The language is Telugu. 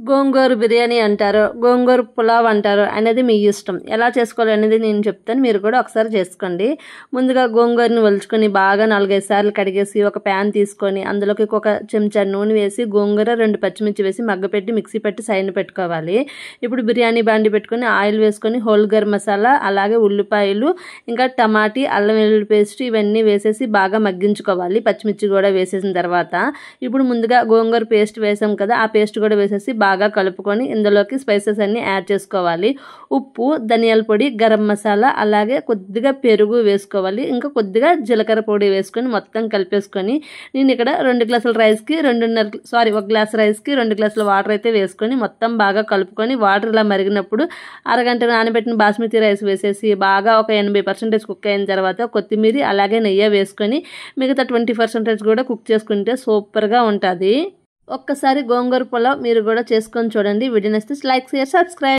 గోంగూర బిర్యానీ అంటారు, గోంగూర పులావ్ అంటారు అనేది మీ ఇష్టం. ఎలా చేసుకోవాలి అనేది నేను చెప్తాను, మీరు కూడా ఒకసారి చేసుకోండి. ముందుగా గోంగూరని ఒలుచుకొని బాగా 4-5 సార్లు కడిగేసి ఒక ప్యాన్ తీసుకొని అందులోకి ఒక చెంచా నూనె వేసి గోంగూర 2 పచ్చిమిర్చి వేసి మగ్గపెట్టి మిక్సీ పెట్టి సైడ్ పెట్టుకోవాలి. ఇప్పుడు బిర్యానీ బాండి పెట్టుకొని ఆయిల్ వేసుకొని హోల్ గరం మసాలా, అలాగే ఉల్లిపాయలు, ఇంకా టమాటీ, అల్లం వెల్లుల్లి పేస్ట్ ఇవన్నీ వేసేసి బాగా మగ్గించుకోవాలి. పచ్చిమిర్చి కూడా వేసేసిన తర్వాత ఇప్పుడు ముందుగా గోంగూర పేస్ట్ వేసాం కదా, ఆ పేస్ట్ కూడా వేసేసి బాగా కలుపుకొని ఇందులోకి స్పైసెస్ అన్ని యాడ్ చేసుకోవాలి. ఉప్పు, ధనియాల పొడి, గరం మసాలా, అలాగే కొద్దిగా పెరుగు వేసుకోవాలి. ఇంకా కొద్దిగా జీలకర్ర పొడి వేసుకొని మొత్తం కలిపేసుకొని నేను ఇక్కడ 2 గ్లాసుల రైస్కి 1 గ్లాస్ రైస్కి 2 గ్లాసుల వాటర్ అయితే వేసుకొని మొత్తం బాగా కలుపుకొని వాటర్ ఇలా మరిగినప్పుడు అరగంట నానబెట్టిన బాస్మతి రైస్ వేసేసి బాగా ఒక 80% కుక్ అయిన తర్వాత కొత్తిమీర అలాగే నెయ్యి వేసుకొని మిగతా 20% కూడా కుక్ చేసుకుంటే సూపర్గా ఉంటుంది. ఒక్కసారి గోంగూర పులావ్ మీరు కూడా చేసుకొని చూడండి. వీడియో నచ్చితే లైక్, షేర్, సబ్స్క్రైబ్.